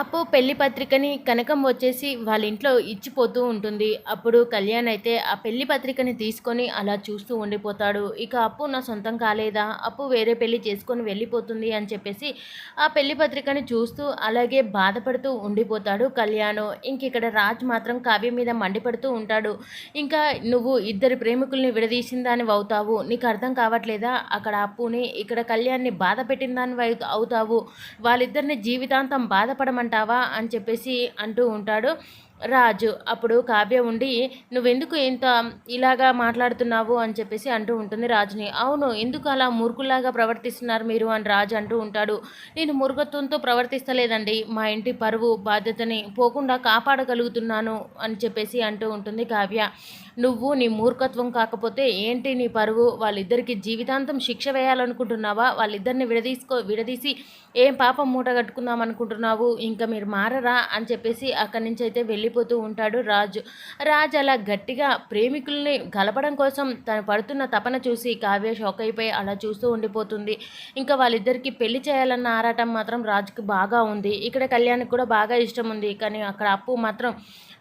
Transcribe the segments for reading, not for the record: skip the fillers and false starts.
అప్పు పెళ్లి పత్రికని కనకం వచ్చేసి వాళ్ళ ఇంట్లో ఇచ్చిపోతూ ఉంటుంది. అప్పుడు కళ్యాణ్ అయితే ఆ పెళ్లి పత్రికని తీసుకొని అలా చూస్తూ ఉండిపోతాడు. ఇక అప్పు నా సొంతం కాలేదా? అప్పు వేరే పెళ్లి చేసుకొని వెళ్ళిపోతుంది అని చెప్పేసి ఆ పెళ్లి పత్రికని చూస్తూ అలాగే బాధపడుతూ ఉండిపోతాడు కళ్యాణ్. ఇక్కడ రాజ్ మాత్రం కావ్య మీద మండిపడుతూ ఉంటాడు. ఇంకా నువ్వు ఇద్దరు ప్రేమికుల్ని విడదీసిన దానివి అవుతావు. నీకు అర్థం కావట్లేదా? అక్కడ అప్పుని ఇక్కడ కళ్యాణ్‌ని బాధ పెట్టిన దానివి అవుతావు. వాళ్ళిద్దరిని జీవితాంతం బాధపడమంటావా అని చెప్పేసి అంటూ ఉంటాడు రాజు. అప్పుడు కావ్య ఉండి నువ్వెందుకు ఇంత ఇలాగా మాట్లాడుతున్నావు అని చెప్పేసి అంటూ ఉంటుంది రాజుని. అవును, ఎందుకు అలా మూర్ఖుల్లాగా ప్రవర్తిస్తున్నారు మీరు అని రాజు అంటూ ఉంటాడు. నేను మూర్ఖత్వంతో ప్రవర్తిస్తలేదండి, మా ఇంటి పరువు బాధ్యతని పోకుండా కాపాడగలుగుతున్నాను అని చెప్పేసి అంటూ ఉంటుంది కావ్య. నువ్వు నీ మూర్ఖత్వం కాకపోతే ఏంటి నీ పరువు? వాళ్ళిద్దరికి జీవితాంతం శిక్ష వేయాలనుకుంటున్నావా? వాళ్ళిద్దరిని విడదీసి ఏం పాపం మూట కట్టుకుందాం అనుకుంటున్నావు? ఇంకా మీరు మారరా అని చెప్పేసి అక్కడి నుంచి అయితే వెళ్ళిపోతూ ఉంటాడు రాజు. రాజు అలా గట్టిగా ప్రేమికుల్ని కలపడం కోసం తను పడుతున్న తపన చూసి కావ్య షాక్ అయిపోయి అలా చూస్తూ ఉండిపోతుంది. ఇంకా వాళ్ళిద్దరికీ పెళ్లి చేయాలన్న ఆరాటం మాత్రం రాజుకి బాగా ఉంది. ఇక్కడ కళ్యాణ్కి కూడా బాగా ఇష్టం ఉంది. కానీ అక్కడ అప్పు మాత్రం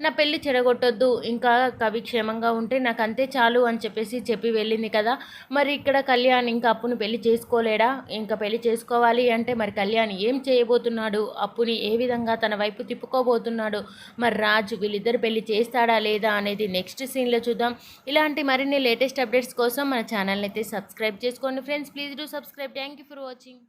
నా పెళ్ళి చెడగొట్టొద్దు, ఇంకా కవి క్షేమంగా ఉంటే నాకు అంతే చాలు అని చెప్పేసి చెప్పి వెళ్ళింది కదా. మరి ఇక్కడ కళ్యాణ్ ఇంకా అప్పుని పెళ్లి చేసుకోలేడా? ఇంకా పెళ్లి చేసుకోవాలి అంటే మరి కళ్యాణ్ ఏం చేయబోతున్నాడు? అప్పుని ఏ విధంగా తన వైపు తిప్పుకోబోతున్నాడు? మరి రాజు వీళ్ళిద్దరు పెళ్లి చేస్తాడా లేదా అనేది నెక్స్ట్ సీన్లో చూద్దాం. ఇలాంటి మరిన్ని లేటెస్ట్ అప్డేట్స్ కోసం మన ఛానల్ని అయితే సబ్స్క్రైబ్ చేసుకోండి friends. Please do subscribe. Thank you for watching.